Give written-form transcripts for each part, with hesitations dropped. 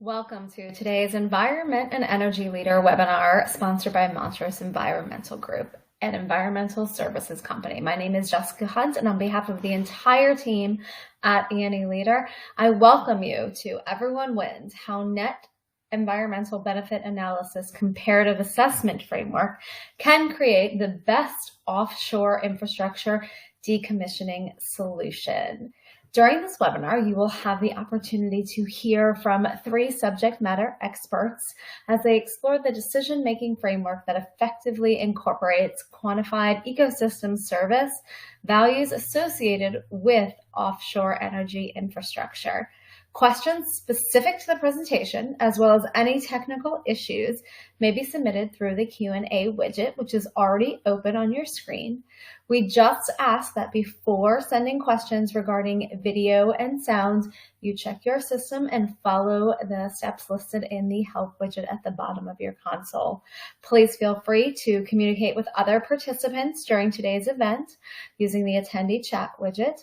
Welcome to today's Environment and Energy Leader webinar sponsored by Montrose Environmental Group, an environmental services company. My name is Jessica Hunt, and on behalf of the entire team at ENE Leader, I welcome you to Everyone Wins, How Net Environmental Benefit Analysis Comparative Assessment Framework can create the best offshore infrastructure decommissioning solution. During this webinar, you will have the opportunity to hear from 3 subject matter experts as they explore the decision-making framework that effectively incorporates quantified ecosystem service values associated with offshore energy infrastructure. Questions specific to the presentation, as well as any technical issues, may be submitted through the Q&A widget, which is already open on your screen. We just ask that before sending questions regarding video and sound, you check your system and follow the steps listed in the help widget at the bottom of your console. Please feel free to communicate with other participants during today's event using the attendee chat widget.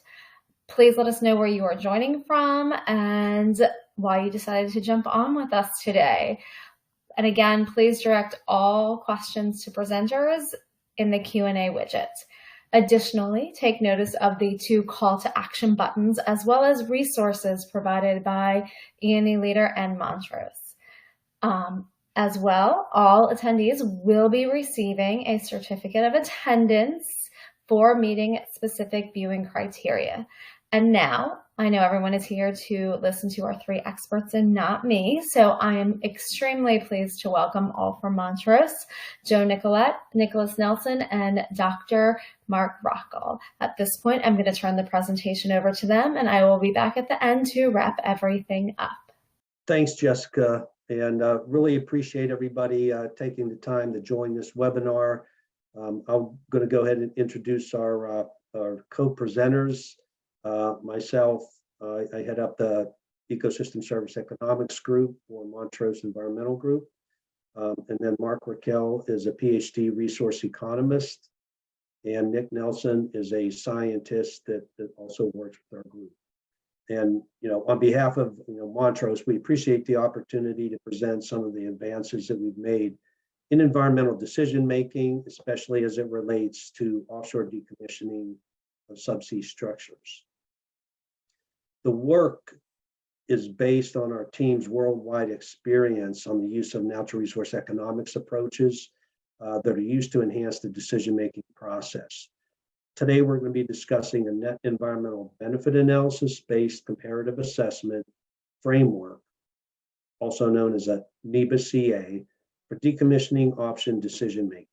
Please let us know where you are joining from and why you decided to jump on with us today. And again, please direct all questions to presenters in the Q&A widget. Additionally, take notice of the 2 call to action buttons as well as resources provided by ENE Leader and Montrose. As well, all attendees will be receiving a certificate of attendance for meeting specific viewing criteria. And now, I know everyone is here to listen to our 3 experts and not me, so I am extremely pleased to welcome all from Montrose, Joe Nicolette, Nicholas Nelson, and Dr. Mark Rockel. At this point, I'm going to turn the presentation over to them, and I will be back at the end to wrap everything up. Thanks, Jessica, and really appreciate everybody taking the time to join this webinar. I'm going to go ahead and introduce our co-presenters. Myself, I head up the Ecosystem Service Economics Group for Montrose Environmental Group. And then Mark Rockel is a PhD resource economist. And Nick Nelson is a scientist that also works with our group. And, on behalf of Montrose, we appreciate the opportunity to present some of the advances that we've made in environmental decision-making, especially as it relates to offshore decommissioning of subsea structures. The work is based on our team's worldwide experience on the use of natural resource economics approaches that are used to enhance the decision-making process. Today, we're going to be discussing a net environmental benefit analysis-based comparative assessment framework, also known as a NEBA-CA, for decommissioning option decision-making.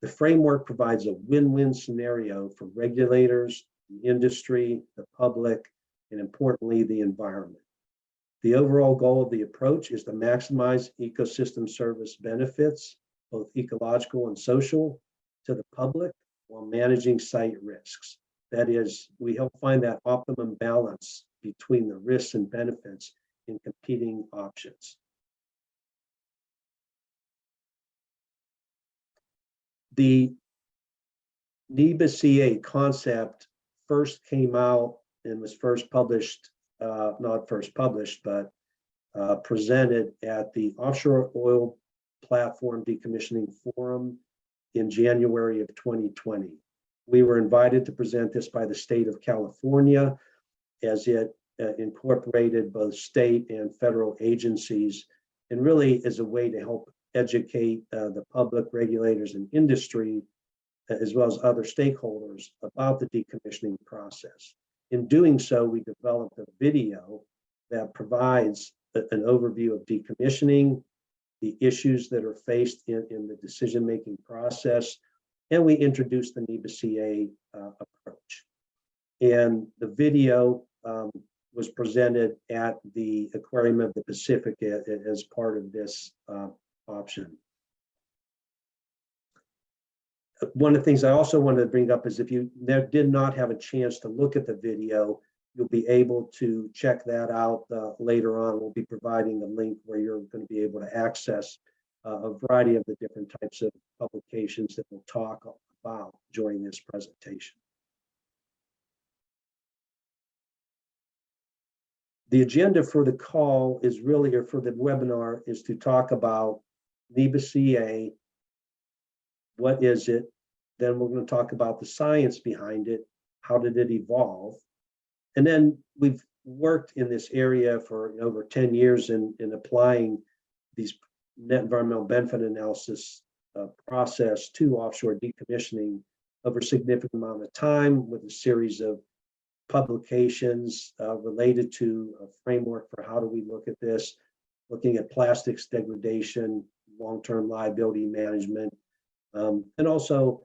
The framework provides a win-win scenario for regulators, the industry, the public, and importantly, the environment. The overall goal of the approach is to maximize ecosystem service benefits, both ecological and social, to the public while managing site risks. That is, we help find that optimum balance between the risks and benefits in competing options. The NEBA-CA concept first came out and was first published, not first published, but presented at the Offshore Oil Platform Decommissioning Forum in January of 2020. We were invited to present this by the state of California as it incorporated both state and federal agencies, and really as a way to help educate the public, regulators, and industry, as well as other stakeholders about the decommissioning process. In doing so, we developed a video that provides an overview of decommissioning, the issues that are faced in the decision-making process, and we introduced the NEBA-CA approach. And the video was presented at the Aquarium of the Pacific as part of this option. One of the things I also wanted to bring up is if you did not have a chance to look at the video, you'll be able to check that out later on. We'll be providing a link where you're going to be able to access a variety of the different types of publications that we'll talk about during this presentation. The agenda for the call is really, or for the webinar, is to talk about NEBA-CA. What is it? Then we're going to talk about the science behind it. How did it evolve? And then we've worked in this area for over 10 years in applying these net environmental benefit analysis process to offshore decommissioning over a significant amount of time, with a series of publications related to a framework for how do we look at this, looking at plastics degradation, long-term liability management, and also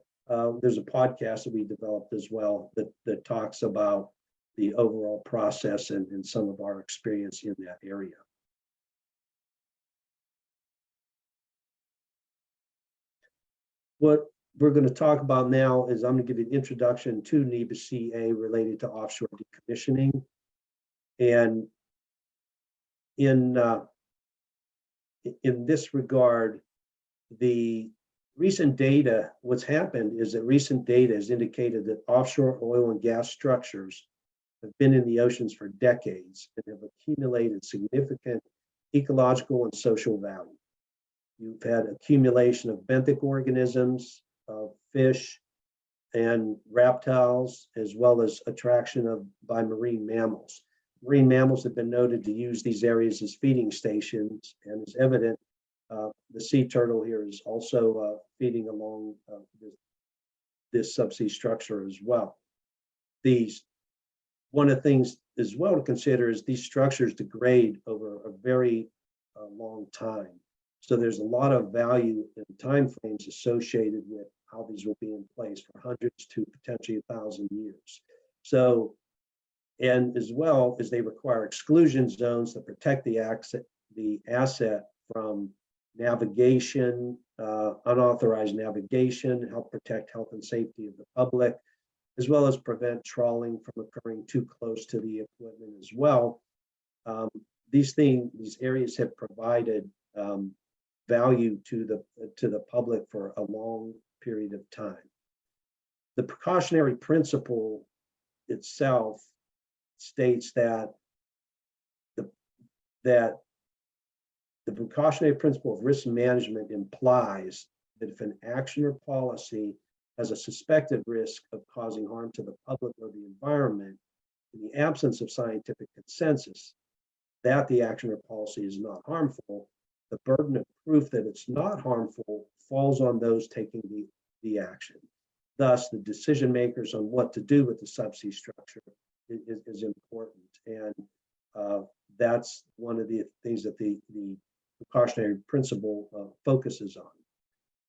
there's a podcast that we developed as well that talks about the overall process and some of our experience in that area. What we're going to talk about now is I'm going to give you an introduction to NEBA-CA related to offshore decommissioning. And in this regard, the recent data, what's happened is that recent data has indicated that offshore oil and gas structures have been in the oceans for decades and have accumulated significant ecological and social value. You've had accumulation of benthic organisms, fish and reptiles, as well as attraction by marine mammals. Marine mammals have been noted to use these areas as feeding stations, and it's evident the sea turtle here is also feeding along this subsea structure as well. One of the things as well to consider is these structures degrade over a very long time. So there's a lot of value and time frames associated with how these will be in place for hundreds to potentially 1,000 years. So, and as well as they require exclusion zones that protect the asset from navigation, unauthorized navigation, help protect health and safety of the public, as well as prevent trawling from occurring too close to the equipment as well. These areas have provided value to the public for a long period of time. The precautionary principle itself states that the precautionary principle of risk management implies that if an action or policy has a suspected risk of causing harm to the public or the environment, in the absence of scientific consensus that the action or policy is not harmful, the burden of proof that it's not harmful falls on those taking the action. Thus, the decision makers on what to do with the subsea structure is important. And that's one of the things that the precautionary principle focuses on.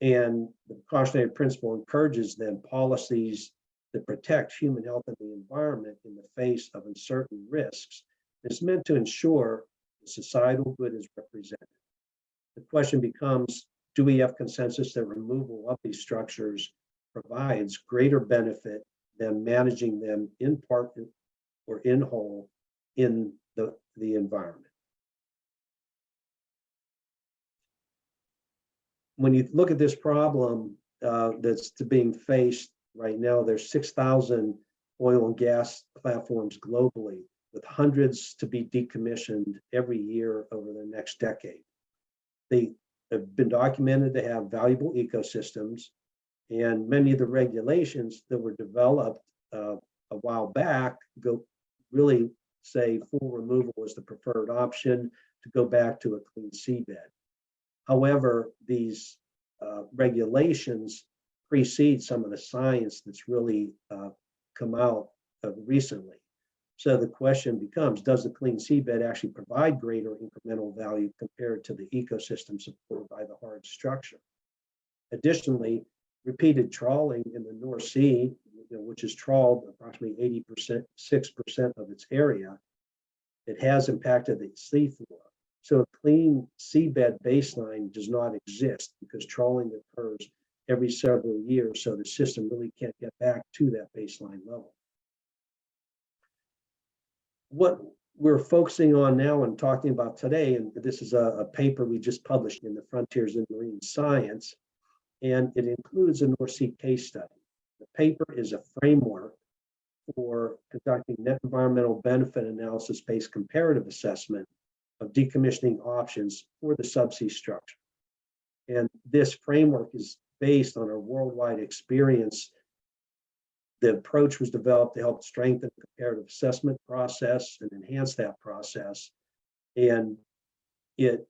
And the precautionary principle encourages then policies that protect human health and the environment in the face of uncertain risks. It's meant to ensure the societal good is represented. The question becomes, do we have consensus that removal of these structures provides greater benefit than managing them in part or in whole in the environment? When you look at this problem that's being faced right now, there's 6,000 oil and gas platforms globally, with hundreds to be decommissioned every year over the next decade. They have been documented to have valuable ecosystems, and many of the regulations that were developed a while back really say full removal is the preferred option, to go back to a clean seabed. However, these regulations precede some of the science that's really come out recently. So the question becomes, does the clean seabed actually provide greater incremental value compared to the ecosystem supported by the hard structure? Additionally, repeated trawling in the North Sea, which is trawled approximately 6% of its area, it has impacted the seafloor. So a clean seabed baseline does not exist because trawling occurs every several years, so the system really can't get back to that baseline level. What we're focusing on now and talking about today, and this is a paper we just published in the Frontiers in Marine Science, and it includes a North Sea case study. The paper is a framework for conducting net environmental benefit analysis-based comparative assessment of decommissioning options for the subsea structure. And this framework is based on a worldwide experience. The approach was developed to help strengthen the comparative assessment process and enhance that process, and in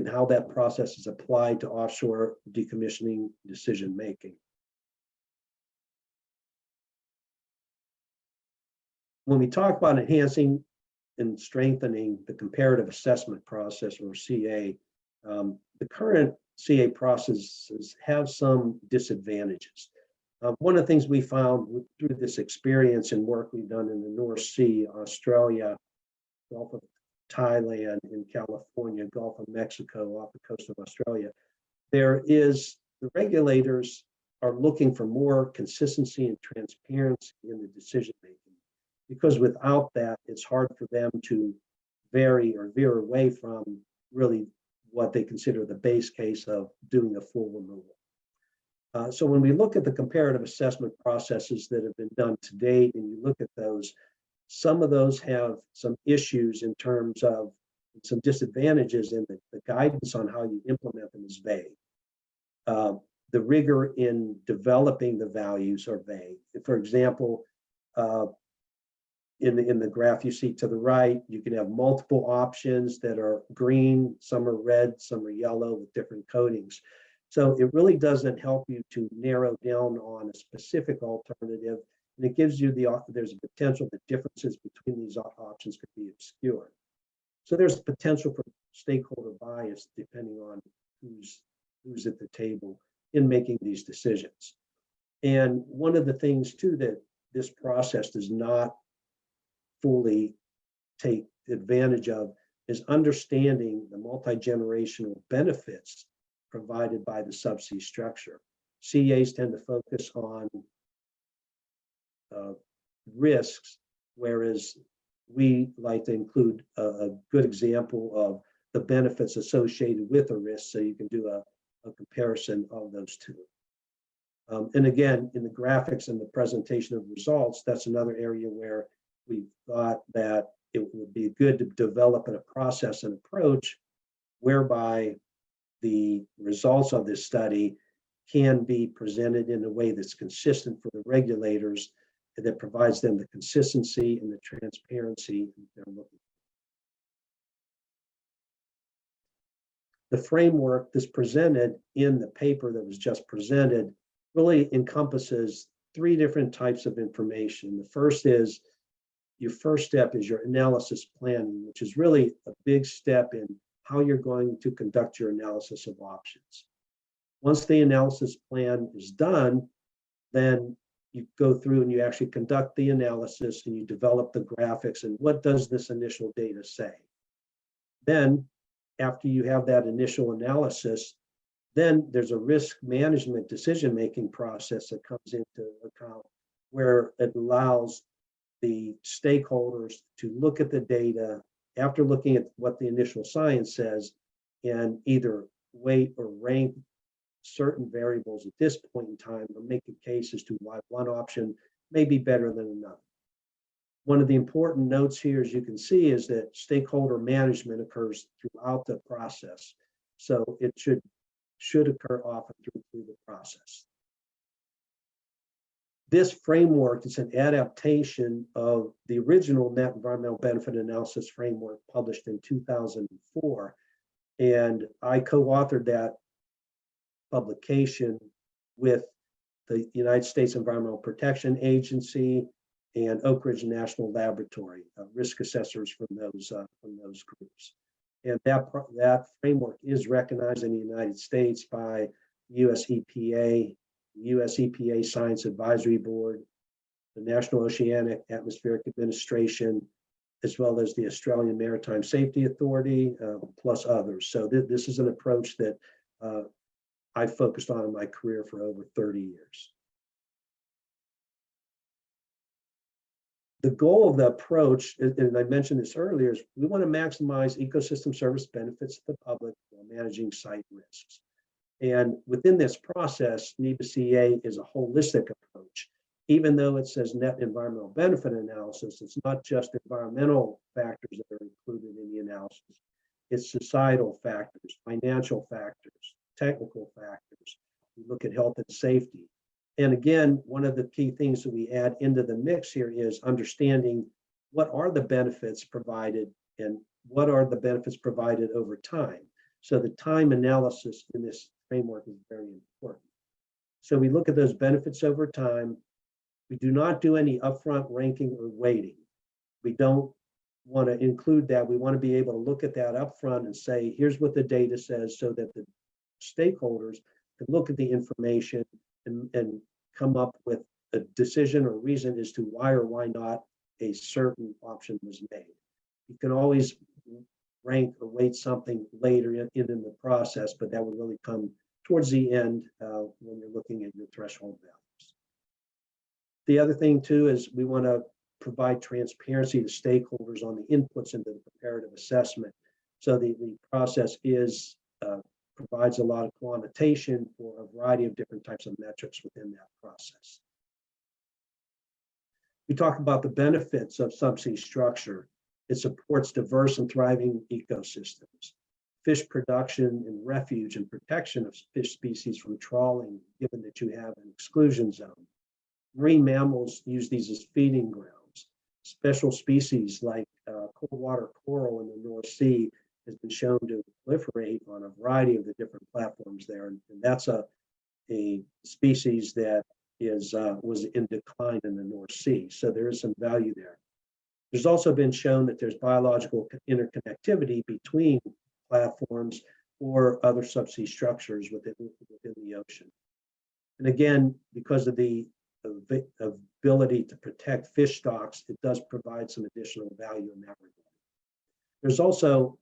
how that process is applied to offshore decommissioning decision making. When we talk about enhancing and strengthening the comparative assessment process, or CA, the current CA processes have some disadvantages. One of the things we found through this experience and work we've done in the North Sea, Australia, Gulf of Thailand, in California, Gulf of Mexico, off the coast of Australia, the regulators are looking for more consistency and transparency in the decision making, because without that, it's hard for them to vary or veer away from really what they consider the base case of doing a full removal. So when we look at the comparative assessment processes that have been done to date, and you look at those, some of those have some issues in terms of some disadvantages, and the guidance on how you implement them is vague. The rigor in developing the values are vague. For example, in the graph you see to the right, you can have multiple options that are green, some are red, some are yellow with different coatings. So it really doesn't help you to narrow down on a specific alternative, and it gives you there's a potential that differences between these options could be obscure. So there's potential for stakeholder bias depending on who's at the table in making these decisions. And one of the things too that this process does not fully take advantage of is understanding the multi-generational benefits provided by the subsea structure. CAs tend to focus on risks, whereas we like to include a good example of the benefits associated with a risk, so you can do a comparison of those two. And again, in the graphics and the presentation of results, that's another area where we thought that it would be good to develop a process and approach whereby the results of this study can be presented in a way that's consistent for the regulators, and that provides them the consistency and the transparency they're looking for. The framework that's presented in the paper that was just presented really encompasses 3 different types of information. The first is, your first step is your analysis planning, which is really a big step in how you're going to conduct your analysis of options. Once the analysis plan is done, then you go through and you actually conduct the analysis and you develop the graphics and what does this initial data say. Then, after you have that initial analysis, then there's a risk management decision-making process that comes into account, where it allows the stakeholders to look at the data after looking at what the initial science says, and either weight or rank certain variables at this point in time, or make a case as to why one option may be better than another. One of the important notes here, as you can see, is that stakeholder management occurs throughout the process. So it should occur often through the process. This framework is an adaptation of the original Net Environmental Benefit Analysis framework published in 2004. And I co-authored that publication with the United States Environmental Protection Agency and Oak Ridge National Laboratory, risk assessors from those groups. And that framework is recognized in the United States by US EPA, US EPA Science Advisory Board, the National Oceanic Atmospheric Administration, as well as the Australian Maritime Safety Authority, plus others. So this is an approach that I've focused on in my career for over 30 years. The goal of the approach, and I mentioned this earlier, is we want to maximize ecosystem service benefits to the public while managing site risks. And within this process, NEBA-CA is a holistic approach. Even though it says net environmental benefit analysis, it's not just environmental factors that are included in the analysis. It's societal factors, financial factors, technical factors. We look at health and safety. And again, one of the key things that we add into the mix here is understanding what are the benefits provided and what are the benefits provided over time. So the time analysis in this framework is very important. So we look at those benefits over time. We do not do any upfront ranking or weighting. We don't want to include that. We want to be able to look at that upfront and say, here's what the data says, so that the stakeholders can look at the information and come up with a decision or reason as to why or why not a certain option was made. You can always rank or weight something later in the process, but that would really come towards the end when you're looking at your threshold values. The other thing too is we want to provide transparency to stakeholders on the inputs into the comparative assessment. So the process is provides a lot of quantitation for a variety of different types of metrics within that process. We talk about the benefits of subsea structure. It supports diverse and thriving ecosystems, fish production and refuge and protection of fish species from trawling, given that you have an exclusion zone. Marine mammals use these as feeding grounds. Special species like cold water coral in the North Sea has been shown to proliferate on a variety of the different platforms there. And that's a species that was in decline in the North Sea. So there is some value there. There's also been shown that there's biological interconnectivity between platforms or other subsea structures within the ocean. And again, because of the ability to protect fish stocks, it does provide some additional value in that regard. There's also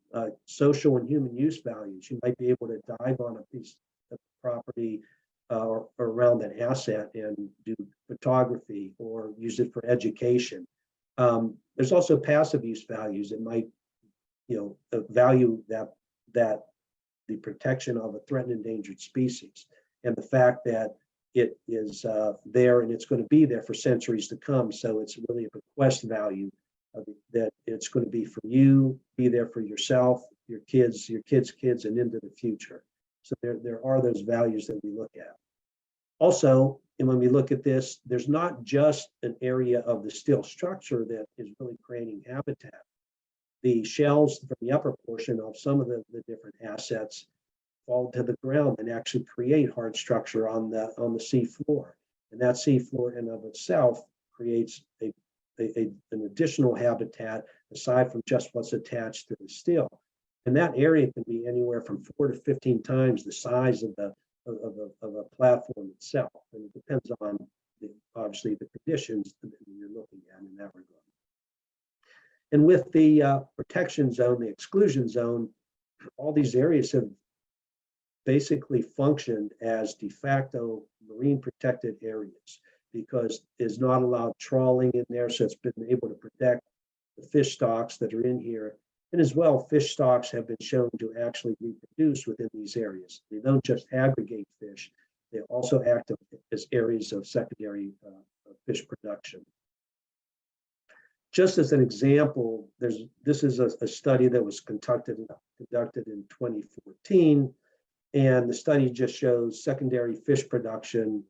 social and human use values. You might be able to dive on a piece of property or around an asset and do photography or use it for education. There's also passive use values. It might, value that the protection of a threatened endangered species and the fact that it is there and it's going to be there for centuries to come. So it's really a bequest value that it's going to be for you, be there for yourself, your kids' kids, and into the future. So there are those values that we look at. Also, and when we look at this, there's not just an area of the still structure that is really creating habitat. The shells from the upper portion of some of the different assets fall to the ground and actually create hard structure on the sea floor. And that sea floor in and of itself creates an additional habitat aside from just what's attached to the still. And that area can be anywhere from 4 to 15 times the size of a platform itself. And it depends on obviously the conditions that you're looking at in that regard. And with the protection zone, the exclusion zone, all these areas have basically functioned as de facto marine protected areas because it's not allowed trawling in there. So it's been able to protect the fish stocks that are in here. And as well, fish stocks have been shown to actually reproduce within these areas. They don't just aggregate fish, they also act as areas of secondary fish production. Just as an example, this is a study that was conducted in 2014, and the study just shows secondary fish production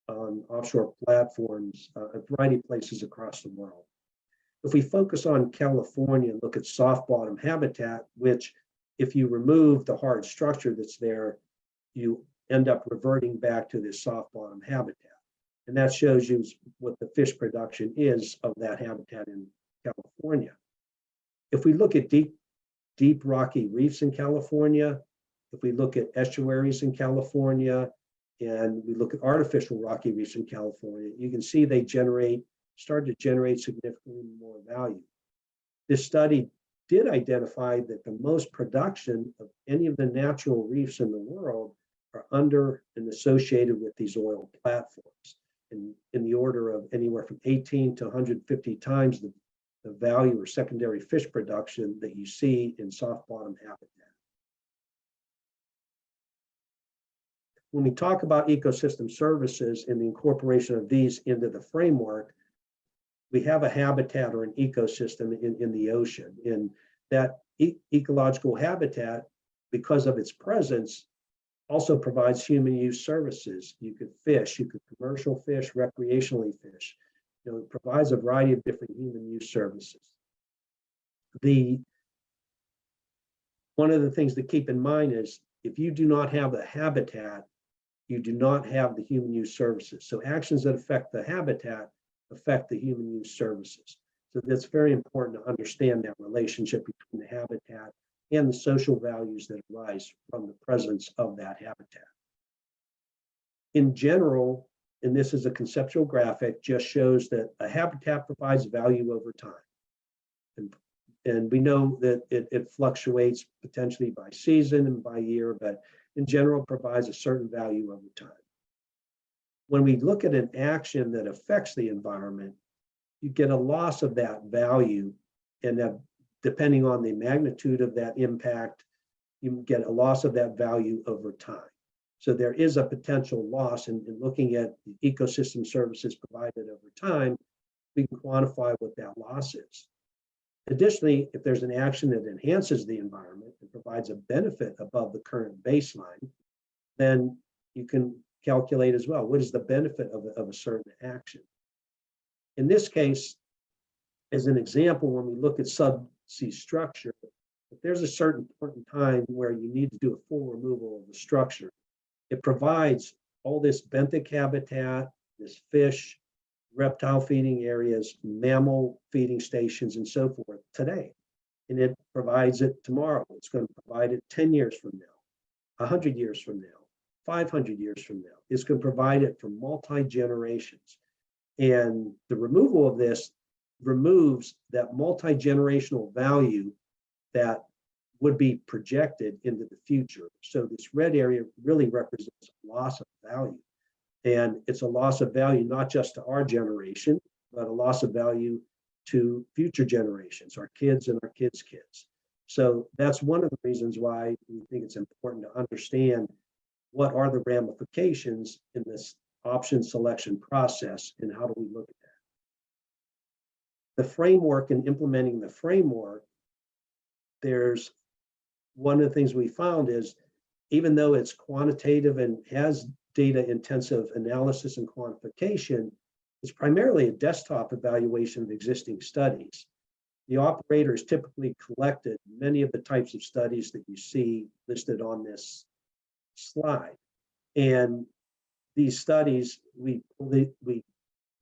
on offshore platforms at a variety of places across the world. If we focus on California and look at soft bottom habitat, which if you remove the hard structure that's there, you end up reverting back to this soft bottom habitat. And that shows you what the fish production is of that habitat in California. If we look at deep rocky reefs in California, if we look at estuaries in California, and we look at artificial rocky reefs in California, you can see they start to generate significantly more value. This study did identify that the most production of any of the natural reefs in the world are under and associated with these oil platforms in the order of anywhere from 18 to 150 times the value or secondary fish production that you see in soft bottom habitat. when we talk about ecosystem services and the incorporation of these into the framework, we have a habitat or an ecosystem in the ocean. And that ecological habitat, because of its presence, also provides human use services. You could fish, you could commercial fish, recreationally fish. It provides a variety of different human use services. One of the things to keep in mind is if you do not have the habitat, you do not have the human use services. So actions that affect the habitat affect the human use services. So that's very important to understand that relationship between the habitat and the social values that arise from the presence of that habitat. In general, and this is a conceptual graphic, just shows that a habitat provides value over time. And we know that it fluctuates potentially by season and by year, but in general provides a certain value over time. When we look at an action that affects the environment, you get a loss of that value, and that depending on the magnitude of that impact, you get a loss of that value over time. So there is a potential loss in looking at the ecosystem services provided over time. We can quantify what that loss is. Additionally, if there's an action that enhances the environment and provides a benefit above the current baseline, then you can calculate as well, what is the benefit of a certain action? In this case, as an example, when we look at subsea structure, if there's a certain point in time where you need to do a full removal of the structure, it provides all this benthic habitat, this fish, reptile feeding areas, mammal feeding stations, and so forth today. And it provides it tomorrow. It's going to provide it 10 years from now, 100 years from now, 500 years from now. It's going to provide it for multi-generations. And the removal of this removes that multi-generational value that would be projected into the future. So this red area really represents a loss of value. And it's a loss of value, not just to our generation, but a loss of value to future generations, our kids and our kids' kids. So that's one of the reasons why we think it's important to understand what are the ramifications in this option selection process and how do we look at that. The framework and implementing the framework, there's one of the things we found is even though it's quantitative and has data intensive analysis and quantification, is primarily a desktop evaluation of existing studies. The operators typically collected many of the types of studies that you see listed on this slide. And these studies, we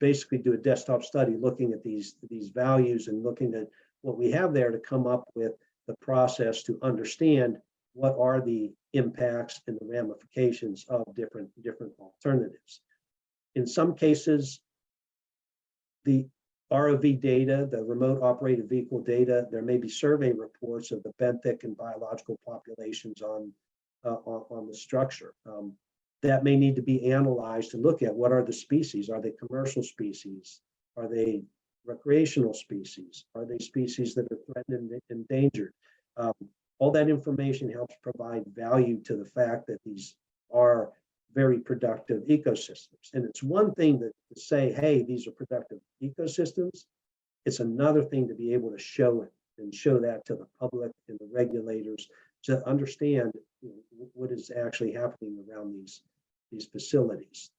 basically do a desktop study looking at these values and looking at what we have there to come up with the process to understand what are the impacts and the ramifications of different alternatives. In some cases, the ROV data, the remote operated vehicle data, there may be survey reports of the benthic and biological populations on the structure. That may need to be analyzed to look at what are the species. Are they commercial species? Are they recreational species? Are they species that are threatened and endangered? All that information helps provide value to the fact that these are very productive ecosystems. And it's one thing to say, hey, these are productive ecosystems. It's another thing to be able to show it and show that to the public and the regulators to understand what is actually happening around these facilities.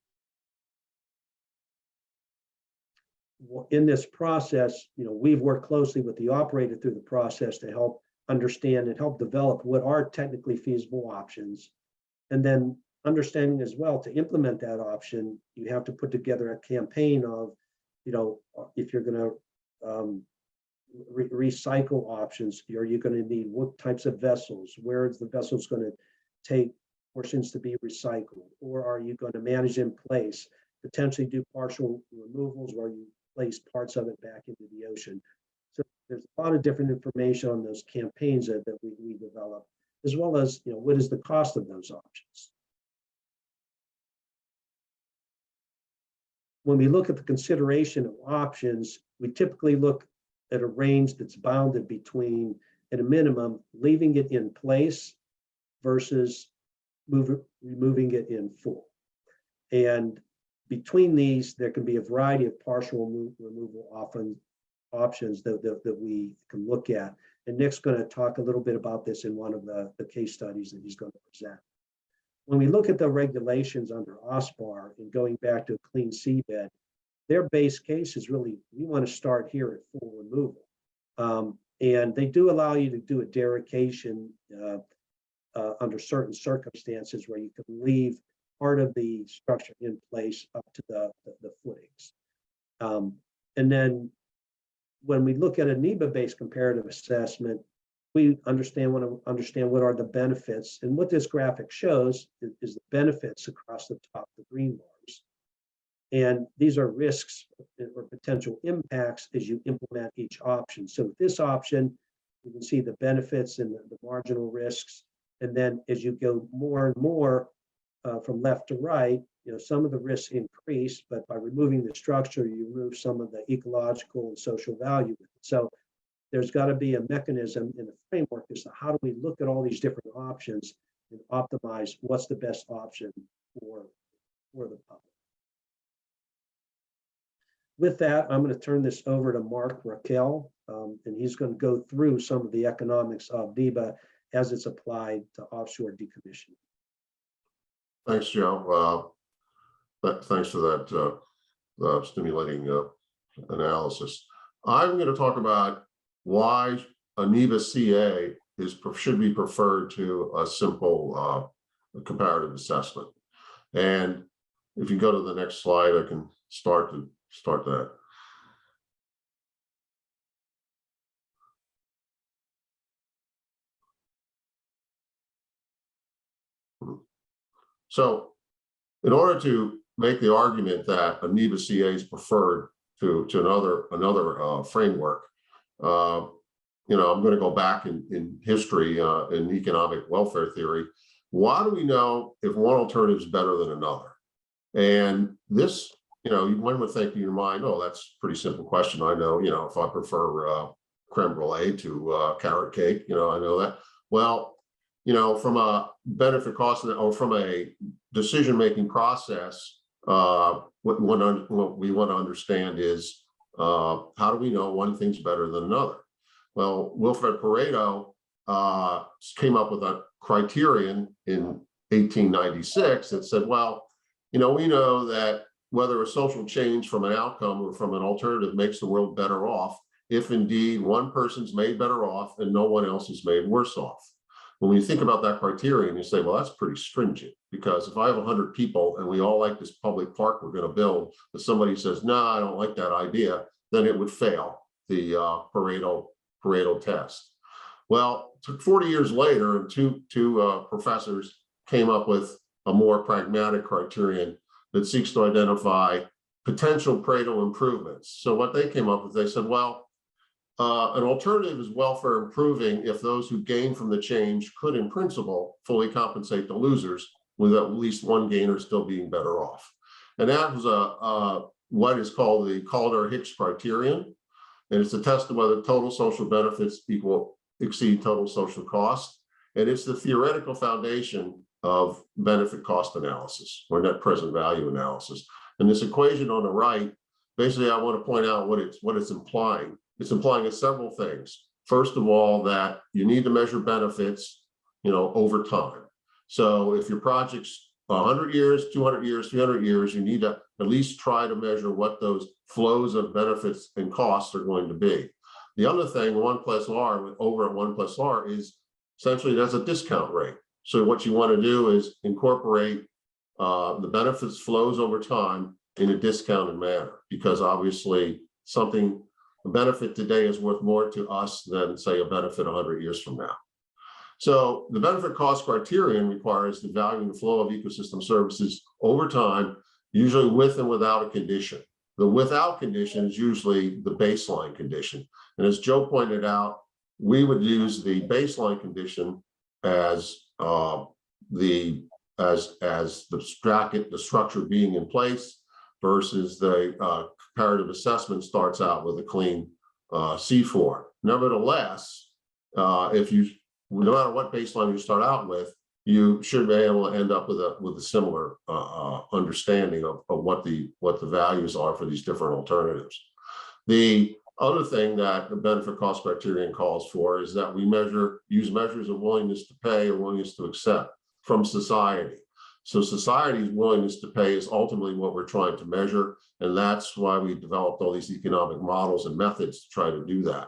In this process, we've worked closely with the operator through the process to help understand and help develop what are technically feasible options. And then understanding as well, to implement that option, you have to put together a campaign of, if you're going to recycle options, are you going to need what types of vessels? Where is the vessels going to take portions to be recycled? Or are you going to manage in place, potentially do partial removals where you place parts of it back into the ocean? So there's a lot of different information on those campaigns that we develop, as well as what is the cost of those options. When we look at the consideration of options, we typically look at a range that's bounded between, at a minimum, leaving it in place versus removing it in full. And between these, there can be a variety of partial removal options that we can look at. And Nick's going to talk a little bit about this in one of the case studies that he's going to present. When we look at the regulations under OSPAR and going back to a clean seabed, their base case is really, we want to start here at full removal. And they do allow you to do a derogation under certain circumstances where you can leave part of the structure in place up to the footings. And then when we look at a NEBA-based comparative assessment, we want to understand what are the benefits. And what this graphic shows is the benefits across the top, the green bars. And these are risks or potential impacts as you implement each option. So with this option, you can see the benefits and the marginal risks. And then as you go more and more from left to right, some of the risks increase, but by removing the structure, you remove some of the ecological and social value. So there's got to be a mechanism in the framework as to how do we look at all these different options and optimize what's the best option for the public. With that, I'm going to turn this over to Mark Raquel, and he's going to go through some of the economics of NEBA as it's applied to offshore decommissioning. Thanks, Joe. Thanks for that stimulating analysis. I'm going to talk about why a NEBA-CA should be preferred to a simple comparative assessment. And if you go to the next slide, I can start that. So in order to make the argument that a NEBA-CA is preferred to another framework, I'm going to go back in history in economic welfare theory. Why do we know if one alternative is better than another? And this, one would think in your mind, oh, that's a pretty simple question. I know, if I prefer creme brulee to carrot cake, I know that. Well, from a benefit cost or from a decision-making process, what we want to understand is how do we know one thing's better than another? Well, Wilfred Pareto came up with a criterion in 1896 that said, well, we know that whether a social change from an outcome or from an alternative makes the world better off, if indeed one person's made better off and no one else is made worse off. When you think about that criterion, you say, well, that's pretty stringent, because if I have 100 people and we all like this public park we're going to build, but somebody says, no, I don't like that idea, then it would fail the Pareto test. Well, it took 40 years later, and two professors came up with a more pragmatic criterion that seeks to identify potential Pareto improvements. So what they came up with, they said, well, an alternative is welfare improving if those who gain from the change could, in principle, fully compensate the losers, with at least one gainer still being better off. And that was what is called the Calder-Hicks criterion. And it's a test of whether total social benefits exceed total social cost. And it's the theoretical foundation of benefit cost analysis, or net present value analysis. And this equation on the right, basically I want to point out what it's implying. It's implying several things. First of all, that you need to measure benefits, over time. So if your project's 100 years, 200 years, 300 years, you need to at least try to measure what those flows of benefits and costs are going to be. The other thing, 1 plus R, over at 1 plus R, is essentially that's a discount rate. So what you want to do is incorporate the benefits flows over time in a discounted manner, because obviously a benefit today is worth more to us than, say, a benefit 100 years from now. So the benefit cost criterion requires the value and the flow of ecosystem services over time, usually with and without a condition. The without condition is usually the baseline condition. And as Joe pointed out, we would use the baseline condition as the structure being in place, versus the comparative assessment starts out with a clean C4. Nevertheless, no matter what baseline you start out with, you should be able to end up with a similar understanding of what the values are for these different alternatives. The other thing that the benefit cost criterion calls for is that we use measures of willingness to pay or willingness to accept from society. So society's willingness to pay is ultimately what we're trying to measure, and that's why we developed all these economic models and methods to try to do that.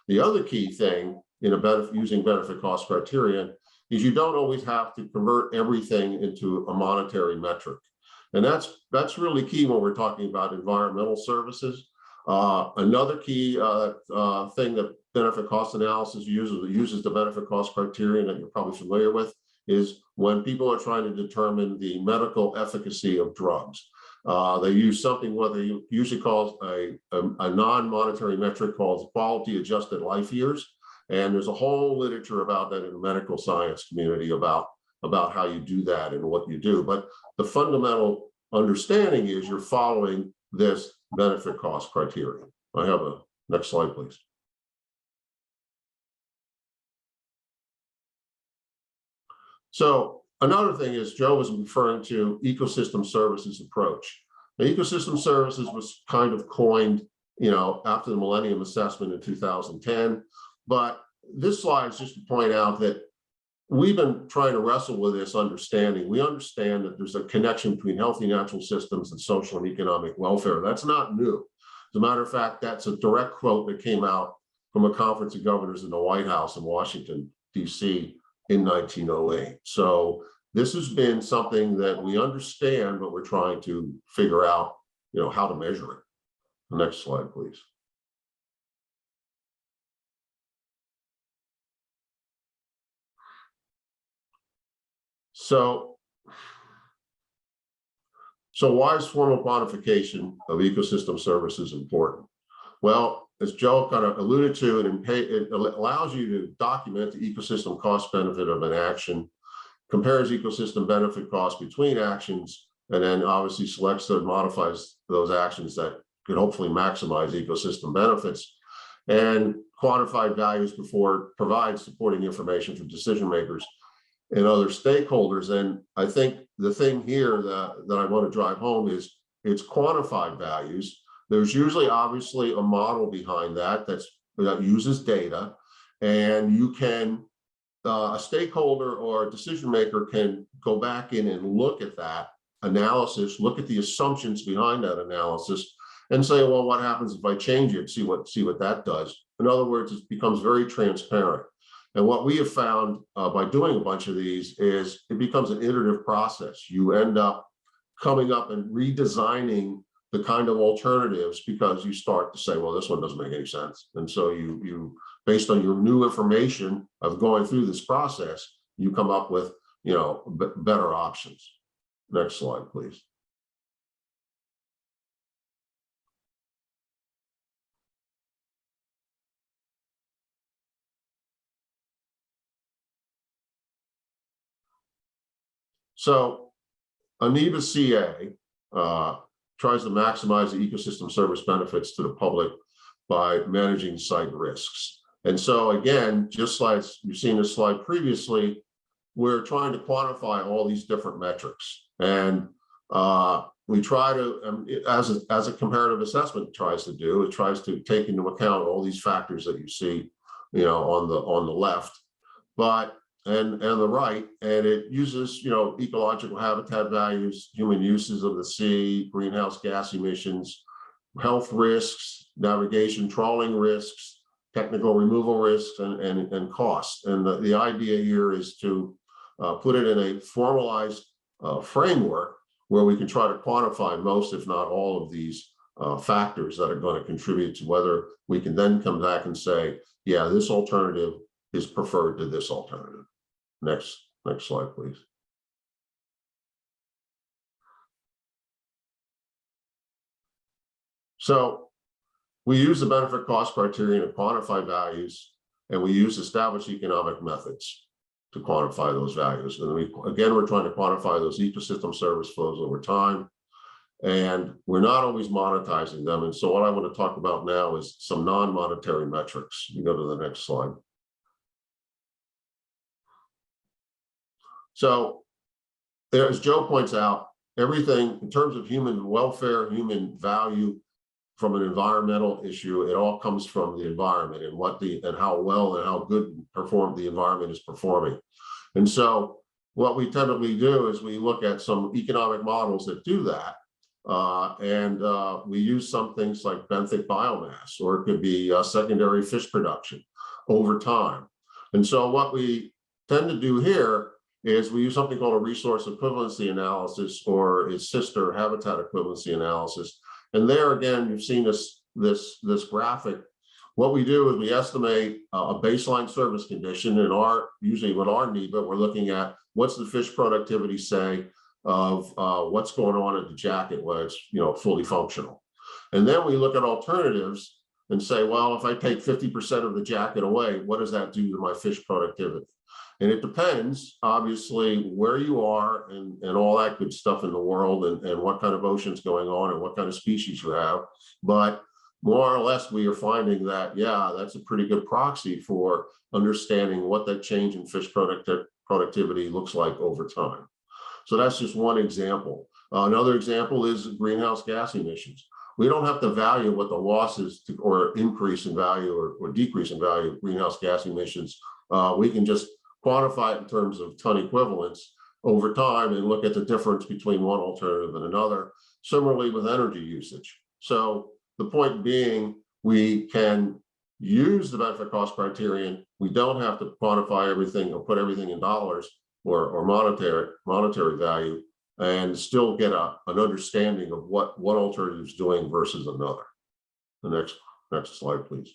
The other key thing in using benefit cost criterion is you don't always have to convert everything into a monetary metric. And that's really key when we're talking about environmental services. Another key thing that benefit cost analysis uses the benefit cost criterion that you're probably familiar with is when people are trying to determine the medical efficacy of drugs. They use something what they usually call a non-monetary metric called quality adjusted life years. And there's a whole literature about that in the medical science community about how you do that and what you do. But the fundamental understanding is you're following this benefit cost criterion. I have a next slide, please. So another thing is Joe was referring to ecosystem services approach. The ecosystem services was kind of coined, after the Millennium Assessment in 2010. But this slide is just to point out that we've been trying to wrestle with this understanding. We understand that there's a connection between healthy natural systems and social and economic welfare. That's not new. As a matter of fact, that's a direct quote that came out from a conference of governors in the White House in Washington, D.C. in 1908. So this has been something that we understand, but we're trying to figure out, how to measure it. Next slide, please. So why is formal quantification of ecosystem services important? Well, as Joe kind of alluded to, it allows you to document the ecosystem cost benefit of an action, compares ecosystem benefit cost between actions, and then obviously selects and modifies those actions that could hopefully maximize ecosystem benefits. And quantified values provide supporting information for decision makers and other stakeholders. And I think the thing here that I want to drive home is it's quantified values. There's usually obviously a model behind that that uses data, and you can, a stakeholder or a decision maker can go back in and look at that analysis, look at the assumptions behind that analysis, and say, well, what happens if I change it? See what that does. In other words, it becomes very transparent. And what we have found by doing a bunch of these is it becomes an iterative process. You end up coming up and redesigning the kind of alternatives because you start to say, well, this one doesn't make any sense. And so you based on your new information of going through this process, you come up with, better options. Next slide, please. So a NEBA-CA tries to maximize the ecosystem service benefits to the public by managing site risks. And so again, just like you've seen this slide previously, we're trying to quantify all these different metrics. And we try to, as a comparative assessment tries to do, it tries to take into account all these factors that you see, on the left, and the right, and it uses, ecological habitat values, human uses of the sea, greenhouse gas emissions, health risks, navigation, trawling risks, technical removal risks, and costs. And the idea here is to put it in a formalized framework where we can try to quantify most, if not all, of these factors that are going to contribute to whether we can then come back and say, yeah, this alternative is preferred to this alternative. Next slide, please. So we use the benefit cost criterion to quantify values, and we use established economic methods to quantify those values. And we're trying to quantify those ecosystem service flows over time, and we're not always monetizing them. And so what I want to talk about now is some non-monetary metrics. You go to the next slide. So as Joe points out, everything in terms of human welfare, human value from an environmental issue, it all comes from the environment and how well and how good performed the environment is performing. And so what we typically do is we look at some economic models that do that. We use some things like benthic biomass, or it could be secondary fish production over time. And so what we tend to do here is we use something called a resource equivalency analysis, or its sister habitat equivalency analysis. And there again, you've seen this graphic. What we do is we estimate a baseline service condition, and usually with our NEBA, we're looking at what's the fish productivity, say, of what's going on at the jacket where it's fully functional. And then we look at alternatives and say, well, if I take 50% of the jacket away, what does that do to my fish productivity? And it depends, obviously, where you are and all that good stuff in the world, and what kind of ocean's going on and what kind of species you have. But more or less, we are finding that, yeah, that's a pretty good proxy for understanding what that change in fish productivity looks like over time. So that's just one example. Another example is greenhouse gas emissions. We don't have to value what the loss is or increase in value or decrease in value of greenhouse gas emissions. We can just quantify it in terms of ton equivalents over time and look at the difference between one alternative and another. Similarly with energy usage. So the point being, we can use the benefit cost criterion. We don't have to quantify everything or put everything in dollars or monetary value, and still get an understanding of what alternative is doing versus another. The next slide, please.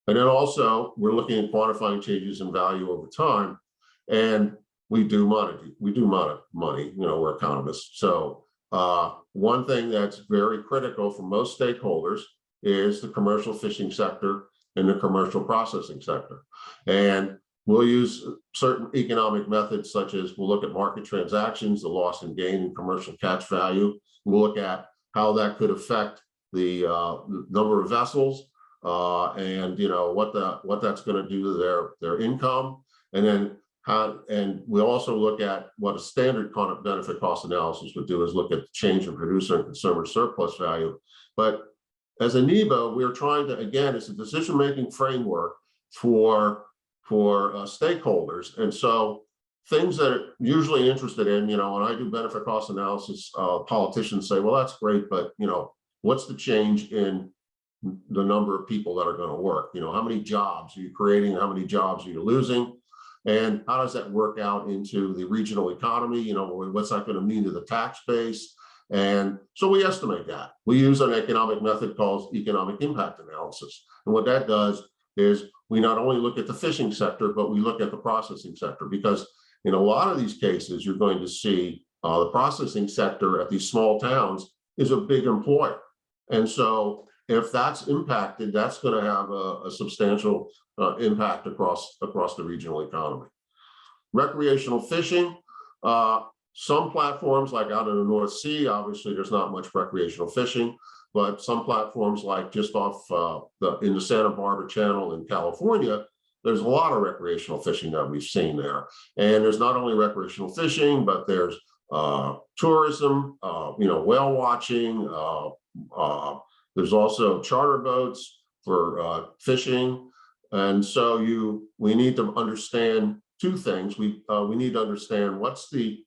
And then also, we're looking at quantifying changes in value over time, and we do money. We're economists. So one thing that's very critical for most stakeholders is the commercial fishing sector and the commercial processing sector. And we'll use certain economic methods, such as we'll look at market transactions, the loss and gain in commercial catch value. We'll look at how that could affect the number of vessels, and what that's going to do to their income. And then and we also look at what a standard kind of benefit cost analysis would do, is look at the change in producer and consumer surplus value. But as a NEBA, we're trying to, again, it's a decision-making framework for stakeholders. And so things that are usually interested in, when I do benefit cost analysis, politicians say, well, that's great, but what's the change in the number of people that are going to work? How many jobs are you creating? How many jobs are you losing? And how does that work out into the regional economy? What's that going to mean to the tax base? And so we estimate that. We use an economic method called economic impact analysis. And what that does is we not only look at the fishing sector, but we look at the processing sector, because in a lot of these cases, you're going to see the processing sector at these small towns is a big employer. And so if that's impacted, that's going to have a substantial impact across the regional economy. Recreational fishing. Some platforms, like out in the North Sea, obviously there's not much recreational fishing, but some platforms like just off in the Santa Barbara Channel in California, there's a lot of recreational fishing that we've seen there. And there's not only recreational fishing, but there's tourism, whale watching. There's also charter boats for fishing. And so we need to understand two things. We need to understand what's the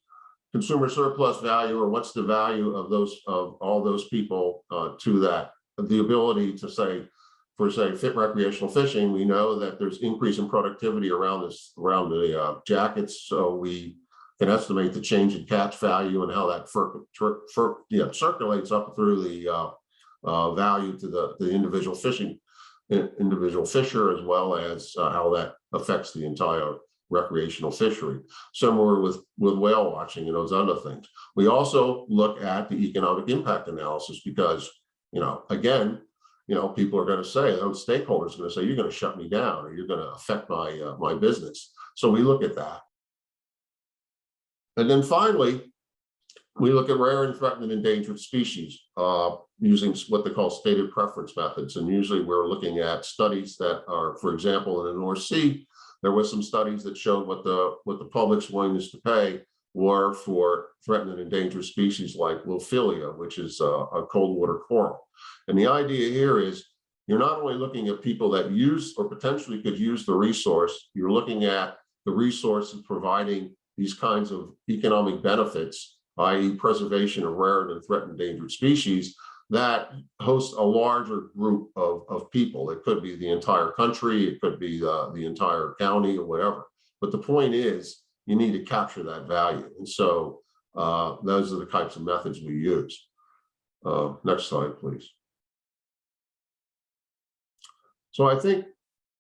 consumer surplus value, or what's the value of all those people to that. The ability to say, for fit recreational fishing, we know that there's increase in productivity around the jackets, so we can estimate the change in catch value and how that circulates up through the value to the individual fisher, as well as how that affects the entire recreational fishery. Similar with whale watching and those other things. We also look at the economic impact analysis, because again, people are going to say, those stakeholders are going to say, you're going to shut me down, or you're going to affect my business. So we look at that. And then finally, we look at rare and threatened and endangered species using what they call stated preference methods. And usually we're looking at studies that are, for example, in the North Sea, there was some studies that showed what the public's willingness to pay were for threatened and endangered species like Lophilia, which is a cold water coral. And the idea here is you're not only looking at people that use or potentially could use the resource, you're looking at the resource and providing these kinds of economic benefits, i.e. preservation of rare and threatened endangered species that host a larger group of people. It could be the entire country, it could be the entire county or whatever. But the point is, you need to capture that value. And so those are the types of methods we use. Next slide, please. So I think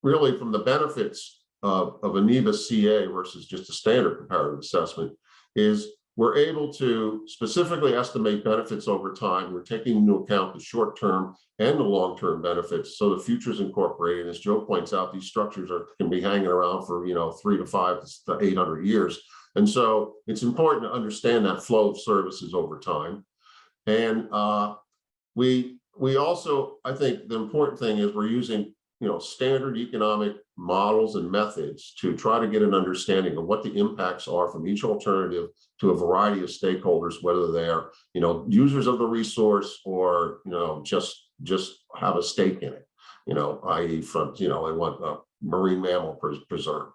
really from the benefits of a NEBA-CA versus just a standard comparative assessment is we're able to specifically estimate benefits over time. We're taking into account the short-term and the long-term benefits. So the future is incorporated. As Joe points out, these structures can be hanging around for 3 to 5 to 800 years. And so it's important to understand that flow of services over time. And we also, I think the important thing is we're using standard economic models and methods to try to get an understanding of what the impacts are from each alternative to a variety of stakeholders, whether they are, users of the resource or, just have a stake in it, i.e. from, they want a marine mammal preserve.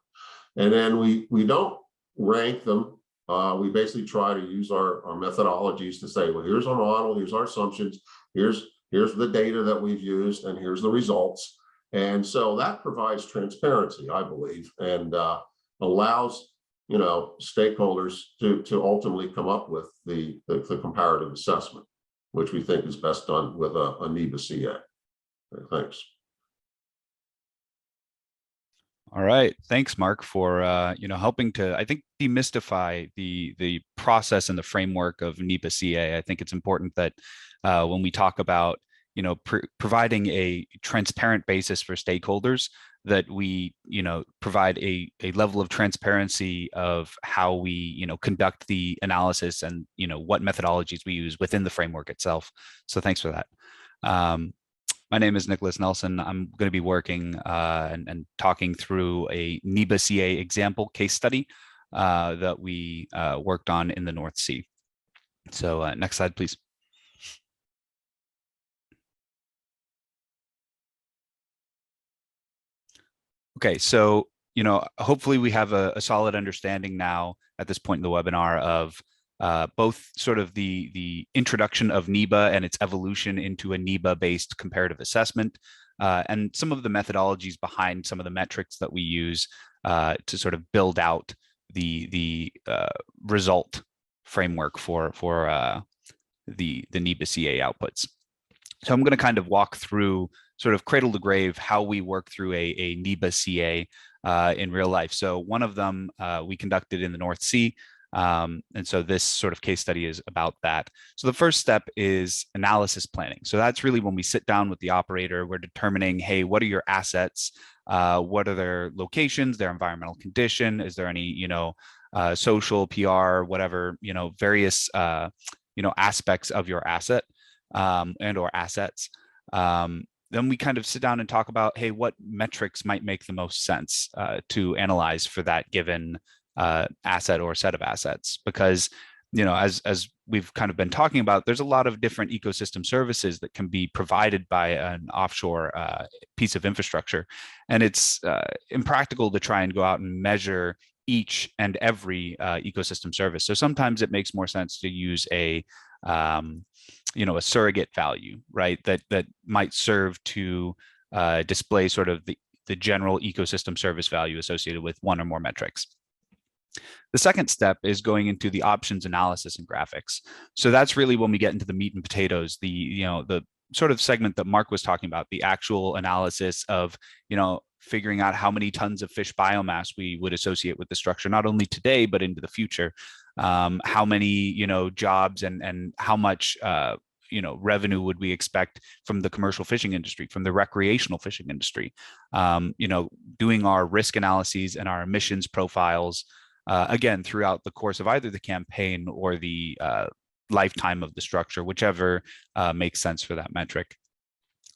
And then we don't rank them. We basically try to use our methodologies to say, well, here's our model, here's our assumptions, here's the data that we've used, and here's the results. And so that provides transparency, I believe, and allows stakeholders to ultimately come up with the comparative assessment, which we think is best done with a NEBA-CA. Thanks. All right, thanks, Mark, for helping to, I think, demystify the process and the framework of NEBA-CA. I think it's important that when we talk about providing a transparent basis for stakeholders, that we provide a level of transparency of how we conduct the analysis and what methodologies we use within the framework itself. So thanks for that. My name is Nicholas Nelson. I'm going to be working and talking through a NEBA-CA example case study that we worked on in the North Sea. So next slide, please. Okay, so hopefully we have a solid understanding now at this point in the webinar of both sort of the introduction of NEBA and its evolution into a NEBA-based comparative assessment, and some of the methodologies behind some of the metrics that we use to sort of build out the result framework for the NEBA-CA outputs. So I'm going to kind of walk through sort of cradle to grave how we work through a NEBA-CA in real life. So one of them we conducted in the North Sea. And so this sort of case study is about that. So the first step is analysis planning. So that's really when we sit down with the operator, we're determining, hey, what are your assets? What are their locations, their environmental condition? Is there any, social, PR, whatever, various, aspects of your asset and or assets. Then we kind of sit down and talk about, hey, what metrics might make the most sense to analyze for that given asset or set of assets, because as we've kind of been talking about, there's a lot of different ecosystem services that can be provided by an offshore piece of infrastructure, and it's impractical to try and go out and measure each and every ecosystem service. So sometimes it makes more sense to use a surrogate value, right, that might serve to display sort of the general ecosystem service value associated with one or more metrics. The second step is going into the options analysis and graphics. So that's really when we get into the meat and potatoes, the sort of segment that Mark was talking about, the actual analysis of, figuring out how many tons of fish biomass we would associate with the structure, not only today, but into the future. How many, jobs and how much, revenue would we expect from the commercial fishing industry, from the recreational fishing industry, doing our risk analyses and our emissions profiles, again, throughout the course of either the campaign or the lifetime of the structure, whichever makes sense for that metric.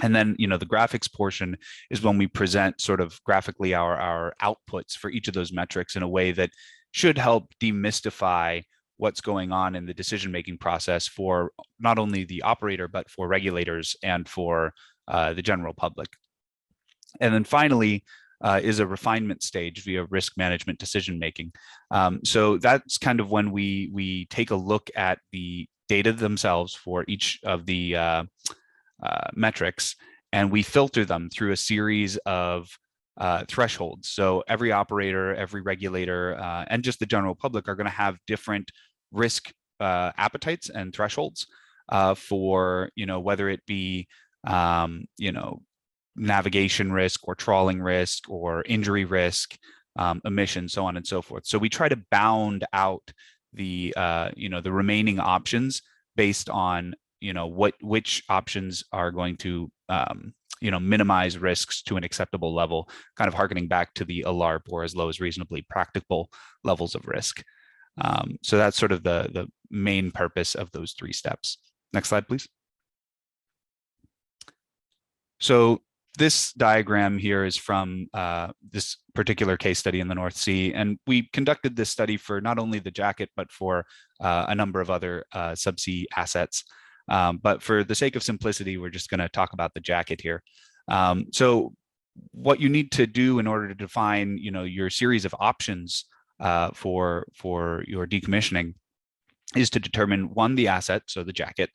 And then, the graphics portion is when we present sort of graphically our outputs for each of those metrics in a way that should help demystify what's going on in the decision-making process for not only the operator, but for regulators and for the general public. And then finally is a refinement stage via risk management decision-making. So that's kind of when we take a look at the data themselves for each of the metrics, and we filter them through a series of thresholds. So every operator, every regulator, and just the general public are going to have different risk appetites and thresholds for, whether it be, navigation risk or trawling risk or injury risk, emissions, so on and so forth. So we try to bound out the, the remaining options based on, which options are going to, minimize risks to an acceptable level, kind of harkening back to the ALARP, or as low as reasonably practicable levels of risk. So that's sort of the main purpose of those 3 steps. Next slide, please. So this diagram here is from this particular case study in the North Sea. And we conducted this study for not only the jacket, but for a number of other subsea assets. But for the sake of simplicity, we're just going to talk about the jacket here. So what you need to do in order to define, your series of options for your decommissioning is to determine, one, the asset, so the jacket.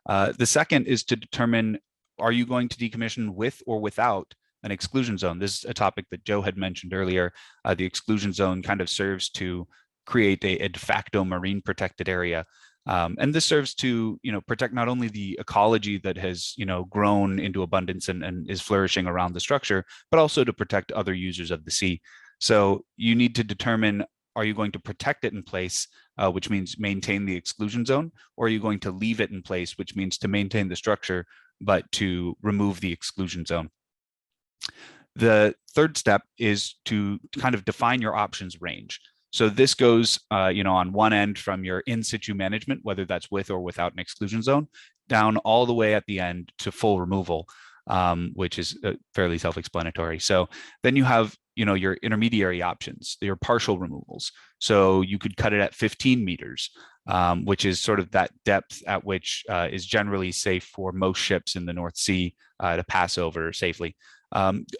The second is to determine, are you going to decommission with or without an exclusion zone? This is a topic that Joe had mentioned earlier. The exclusion zone kind of serves to create a de facto marine protected area. And this serves to, protect not only the ecology that has, grown into abundance and is flourishing around the structure, but also to protect other users of the sea. So you need to determine, are you going to protect it in place, which means maintain the exclusion zone, or are you going to leave it in place, which means to maintain the structure, but to remove the exclusion zone? The third step is to kind of define your options range. So this goes, on one end from your in situ management, whether that's with or without an exclusion zone, down all the way at the end to full removal, which is fairly self-explanatory. So then you have, your intermediary options, your partial removals. So you could cut it at 15 meters, which is sort of that depth at which is generally safe for most ships in the North Sea to pass over safely.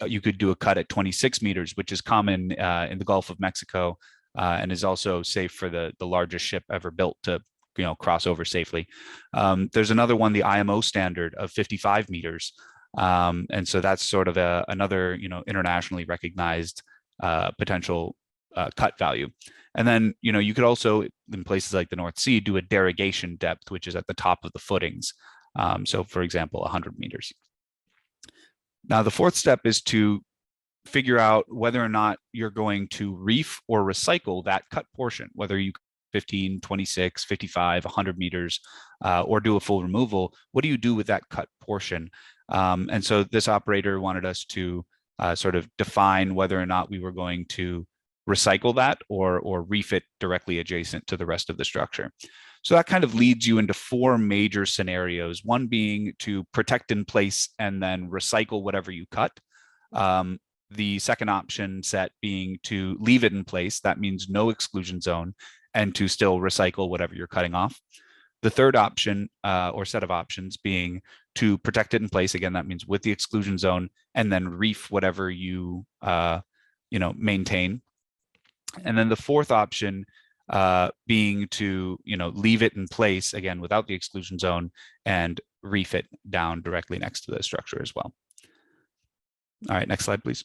You could do a cut at 26 meters, which is common in the Gulf of Mexico, and is also safe for the largest ship ever built to cross over safely. There's another one, the IMO standard of 55 meters. And so that's sort of another internationally recognized potential cut value. And then you could also, in places like the North Sea, do a derogation depth, which is at the top of the footings. So for example, 100 meters. Now the fourth step is to figure out whether or not you're going to reef or recycle that cut portion, whether you 15, 26, 55, 100 meters, or do a full removal. What do you do with that cut portion? And so this operator wanted us to sort of define whether or not we were going to recycle that or reef it directly adjacent to the rest of the structure. So that kind of leads you into 4 major scenarios, one being to protect in place and then recycle whatever you cut. The second option set being to leave it in place. That means no exclusion zone, and to still recycle whatever you're cutting off. The third option or set of options being to protect it in place. Again, that means with the exclusion zone, and then reef whatever you maintain. And then the fourth option being to leave it in place, again without the exclusion zone, and reef it down directly next to the structure as well. All right, next slide, please.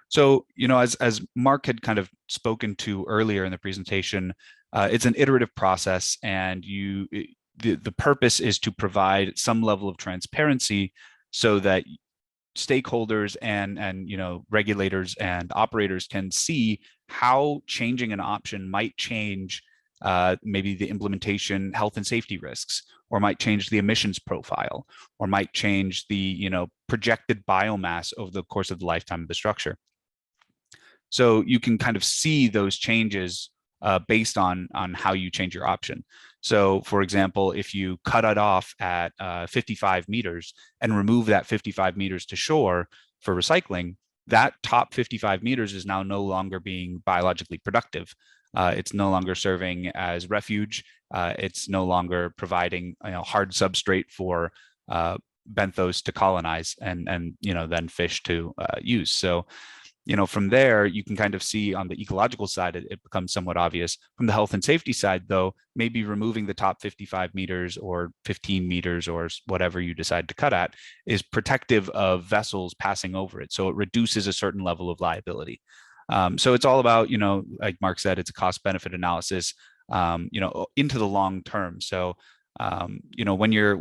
So, as Mark had kind of spoken to earlier in the presentation, it's an iterative process, and the purpose is to provide some level of transparency so that stakeholders and regulators and operators can see how changing an option might change maybe the implementation health and safety risks, or might change the emissions profile, or might change the projected biomass over the course of the lifetime of the structure. So you can kind of see those changes based on how you change your option. So, for example, if you cut it off at 55 meters and remove that 55 meters to shore for recycling, that top 55 meters is now no longer being biologically productive. It's no longer serving as refuge. It's no longer providing hard substrate for benthos to colonize and then fish to use. So from there, you can kind of see on the ecological side, it becomes somewhat obvious. From the health and safety side, though, maybe removing the top 55 meters or 15 meters or whatever you decide to cut at is protective of vessels passing over it. So it reduces a certain level of liability. So it's all about, like Mark said, it's a cost benefit analysis, into the long term. So, when you're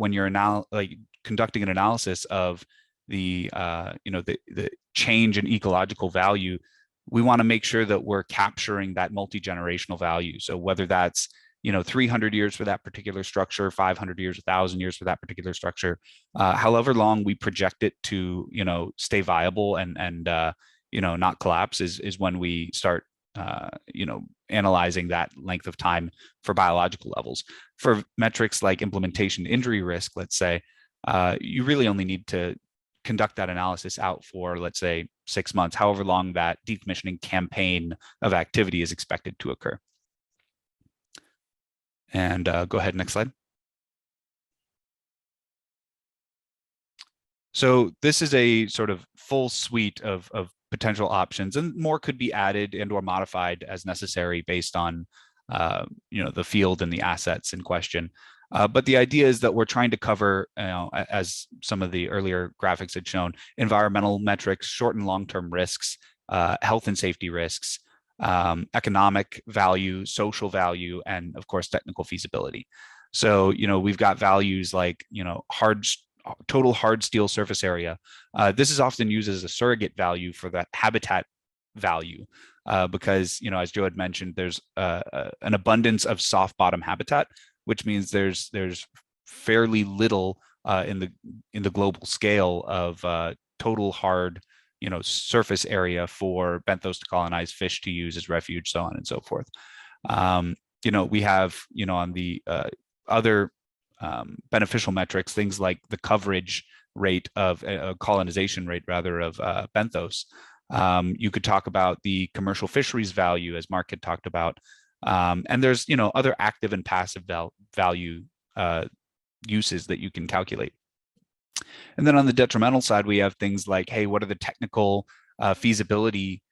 conducting an analysis of the change in ecological value, we want to make sure that we're capturing that multi-generational value. So whether that's 300 years for that particular structure, 500 years, 1,000 years for that particular structure, however long we project it to stay viable and not collapse is when we start analyzing that length of time for biological levels. For metrics like implementation injury risk, let's say, you really only need to conduct that analysis out for, let's say, 6 months, however long that decommissioning campaign of activity is expected to occur. And go ahead, next slide. So this is a sort of full suite of potential options, and more could be added and or modified as necessary based on the field and the assets in question. But the idea is that we're trying to cover, as some of the earlier graphics had shown, environmental metrics, short and long-term risks, health and safety risks, economic value, social value, and of course, technical feasibility. So, we've got values like, total hard steel surface area. This is often used as a surrogate value for that habitat value, because, as Joe had mentioned, there's an abundance of soft bottom habitat, which means there's fairly little in the global scale of total hard surface area for benthos to colonize, fish to use as refuge, so on and so forth. We have on the other beneficial metrics, things like the coverage rate of colonization rate rather of benthos. You could talk about the commercial fisheries value, as Mark had talked about. And there's other active and passive value uses that you can calculate. And then on the detrimental side, we have things like, hey, what are the technical feasibility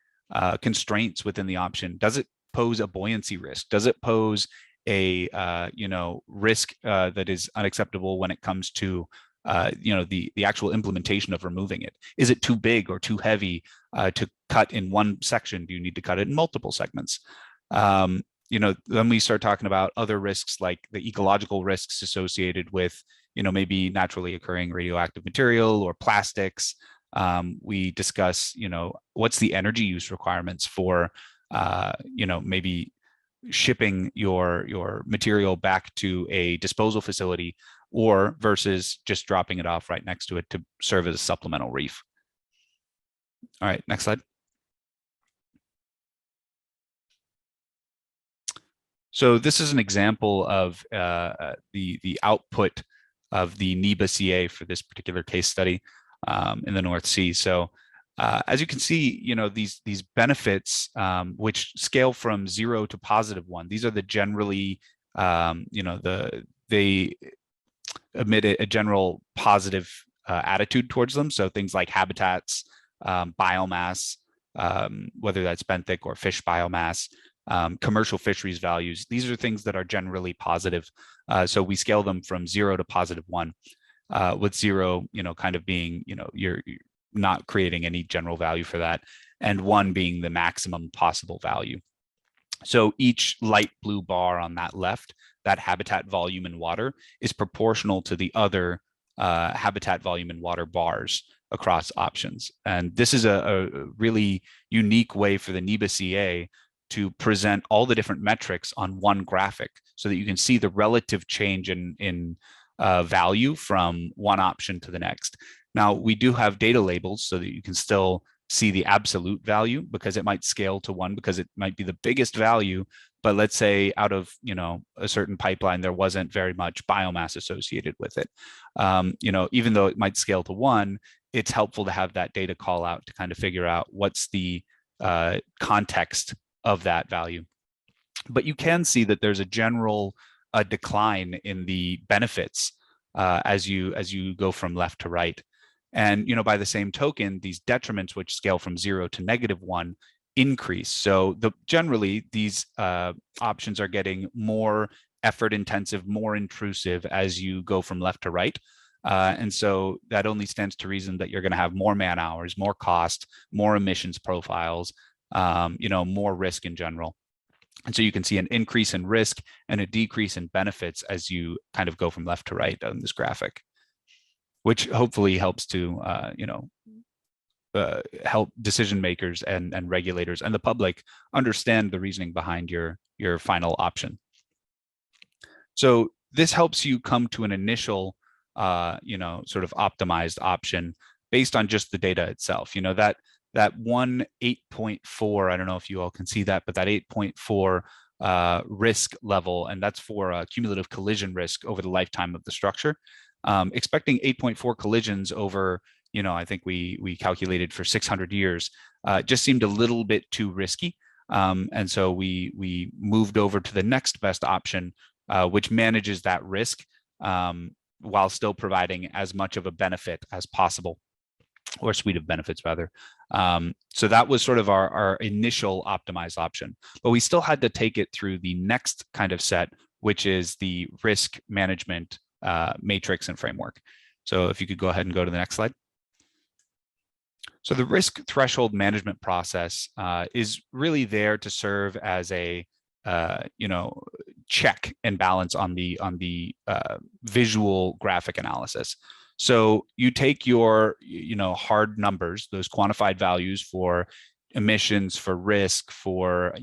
constraints within the option? Does it pose a buoyancy risk? Does it pose a risk that is unacceptable when it comes to the actual implementation of removing it? Is it too big or too heavy to cut in one section? Do you need to cut it in multiple segments? Then we start talking about other risks like the ecological risks associated with, maybe naturally occurring radioactive material or plastics. We discuss, what's the energy use requirements for, maybe shipping your material back to a disposal facility or versus just dropping it off right next to it to serve as a supplemental reef. All right, next slide. So this is an example of the output of the NEBA-CA for this particular case study in the North Sea. So as you can see, these benefits, which scale from 0 to +1, these are the generally, they emit a general positive attitude towards them. So things like habitats, biomass, whether that's benthic or fish biomass, commercial fisheries values. These are things that are generally positive. So we scale them from 0 to +1, with 0, kind of being, you're not creating any general value for that, and 1 being the maximum possible value. So each light blue bar on that left, that habitat volume in water, is proportional to the other habitat volume in water bars across options. And this is a really unique way for the NEBA-CA to present all the different metrics on one graphic so that you can see the relative change in value from one option to the next. Now, we do have data labels so that you can still see the absolute value, because it might scale to 1 because it might be the biggest value. But let's say out of, a certain pipeline, there wasn't very much biomass associated with it. Even though it might scale to 1, it's helpful to have that data call out to kind of figure out what's the context of that value. But you can see that there's a general decline in the benefits as you go from left to right. And by the same token, these detriments, which scale from 0 to -1, increase. So generally, these options are getting more effort intensive, more intrusive as you go from left to right. And so that only stands to reason that you're going to have more man hours, more cost, more emissions profiles, more risk in general. And so you can see an increase in risk and a decrease in benefits as you kind of go from left to right on this graphic, which hopefully helps to, help decision makers and regulators and the public understand the reasoning behind your final option. So this helps you come to an initial, sort of optimized option based on just the data itself. That 8.4, I don't know if you all can see that, but that 8.4 risk level, and that's for cumulative collision risk over the lifetime of the structure. Expecting 8.4 collisions over, I think we calculated for 600 years, just seemed a little bit too risky. And so we moved over to the next best option, which manages that risk while still providing as much of a benefit as possible, or suite of benefits rather. So that was sort of our initial optimized option, but we still had to take it through the next kind of set, which is the risk management matrix and framework. So if you could go ahead and go to the next slide. So the risk threshold management process is really there to serve as a check and balance on the visual graphic analysis. So you take your hard numbers, those quantified values for emissions, for risk, for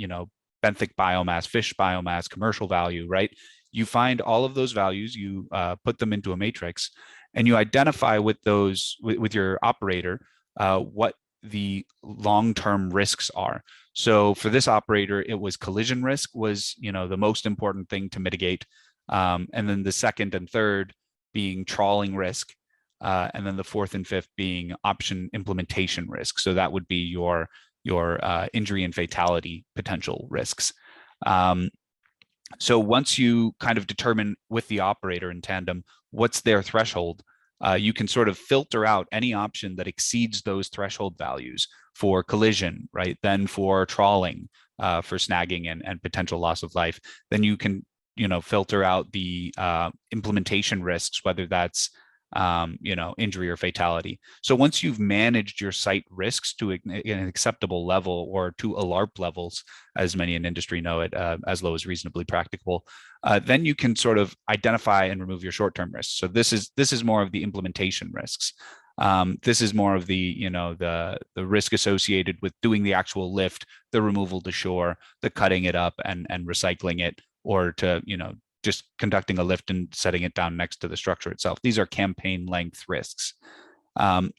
benthic biomass, fish biomass, commercial value, right? You find all of those values, you put them into a matrix, and you identify with those with your operator what the long-term risks are. So for this operator, it was collision risk was the most important thing to mitigate, and then the second and third being trawling risk, and then the fourth and fifth being option implementation risk. So that would be your injury and fatality potential risks. So once you kind of determine with the operator in tandem what's their threshold, you can sort of filter out any option that exceeds those threshold values for collision, right? Then for trawling, for snagging and potential loss of life. Then you can filter out the implementation risks, whether that's injury or fatality. So once you've managed your site risks to an acceptable level, or to ALARP levels, as many in industry know it, as low as reasonably practicable, then you can sort of identify and remove your short-term risks. So this is more of the implementation risks. This is more of the the risk associated with doing the actual lift, the removal to shore, the cutting it up and recycling it, or to just conducting a lift and setting it down next to the structure itself. These are campaign length risks.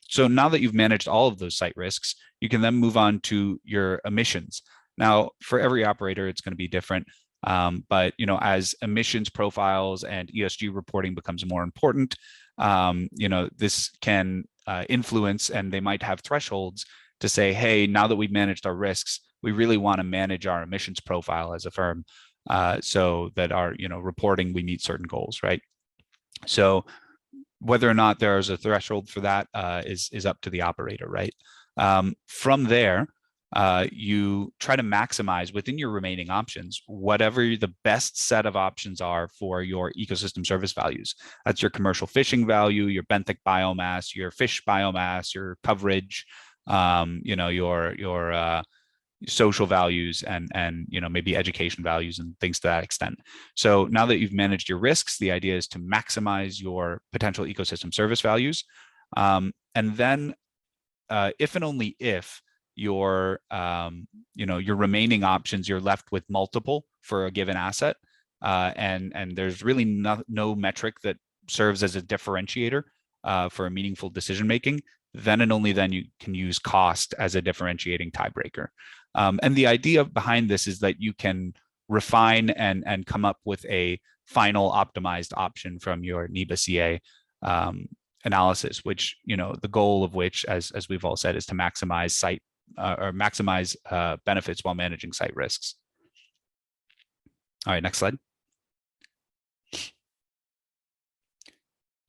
So now that you've managed all of those site risks, you can then move on to your emissions. Now, for every operator, it's going to be different. But as emissions profiles and ESG reporting becomes more important, this can influence, and they might have thresholds to say, hey, now that we've managed our risks, we really want to manage our emissions profile as a firm. So that our reporting, we meet certain goals, right? So whether or not there's a threshold for that is up to the operator, right? From there, you try to maximize within your remaining options whatever the best set of options are for your ecosystem service values. That's your commercial fishing value, your benthic biomass, your fish biomass, your coverage, your social values, and maybe education values and things to that extent. So now that you've managed your risks, the idea is to maximize your potential ecosystem service values, and then if and only if your your remaining options, you're left with multiple for a given asset, and there's really no metric that serves as a differentiator for a meaningful decision making, then and only then you can use cost as a differentiating tiebreaker. And the idea behind this is that you can refine and come up with a final optimized option from your NEBA-CA analysis, which, the goal of which, as we've all said, is to maximize site or maximize benefits while managing site risks. All right, next slide.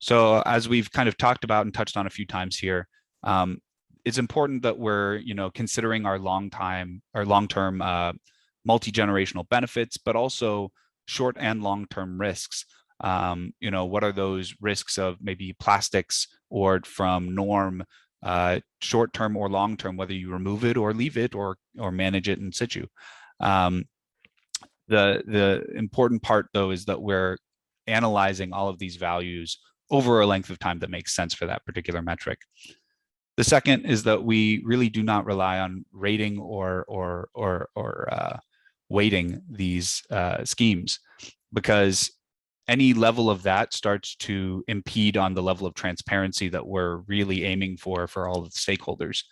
So as we've kind of talked about and touched on a few times here, it's important that we're, considering our long-term multi-generational benefits, but also short and long-term risks. What are those risks of maybe plastics or from norm, short-term or long-term, whether you remove it or leave it or manage it in situ. The important part, though, is that we're analyzing all of these values over a length of time that makes sense for that particular metric. The second is that we really do not rely on rating or weighting these schemes, because any level of that starts to impede on the level of transparency that we're really aiming for all of the stakeholders.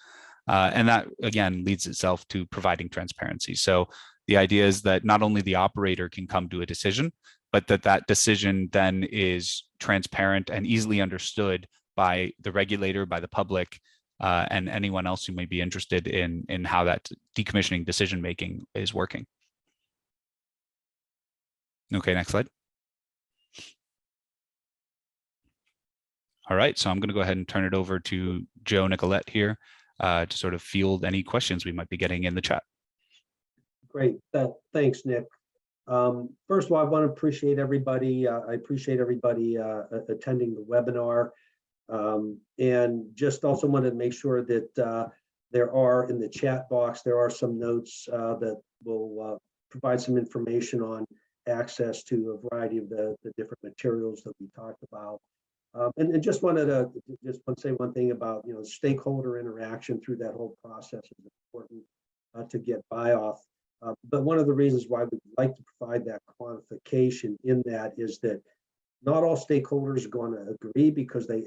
And that, again, leads itself to providing transparency. So the idea is that not only the operator can come to a decision, but that decision then is transparent and easily understood by the regulator, by the public, and anyone else who may be interested in how that decommissioning decision-making is working. Okay, next slide. All right, so I'm going to go ahead and turn it over to Joe Nicolette here to sort of field any questions we might be getting in the chat. Great, thanks, Nick. First of all, I want to appreciate everybody. I appreciate everybody attending the webinar, and just also want to make sure that there are in the chat box, there are some notes that will provide some information on access to a variety of the different materials that we talked about. And just wanted to say one thing about, stakeholder interaction through that whole process is important to get buy-off. But one of the reasons why we'd like to provide that quantification in that is that not all stakeholders are going to agree, because they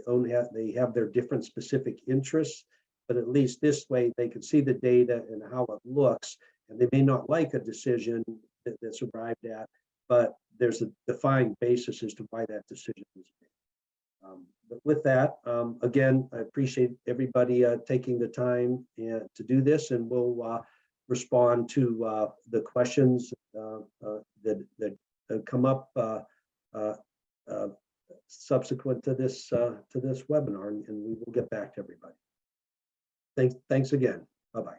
have their different specific interests, but at least this way they can see the data and how it looks, and they may not like a decision that's arrived at, but there's a defined basis as to why that decision was made. But with that, again, I appreciate everybody taking the time to do this, and we'll respond to the questions that come up subsequent to this webinar, and we will get back to everybody. Thanks again. Bye-bye.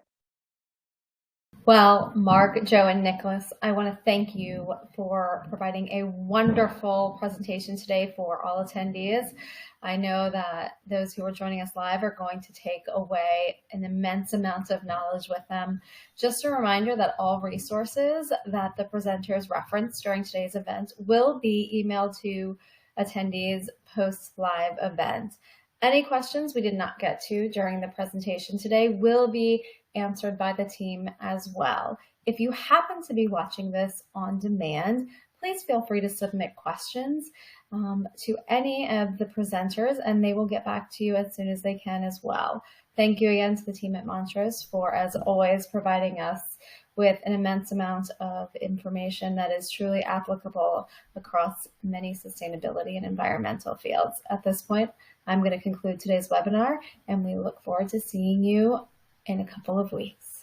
Well, Mark, Joe, and Nicholas, I want to thank you for providing a wonderful presentation today for all attendees. I know that those who are joining us live are going to take away an immense amount of knowledge with them. Just a reminder that all resources that the presenters referenced during today's event will be emailed to attendees post-live event. Any questions we did not get to during the presentation today will be answered by the team as well. If you happen to be watching this on demand, please feel free to submit questions to any of the presenters, and they will get back to you as soon as they can as well. Thank you again to the team at Montrose for, as always, providing us with an immense amount of information that is truly applicable across many sustainability and environmental fields. At this point, I'm going to conclude today's webinar, and we look forward to seeing you in a couple of weeks.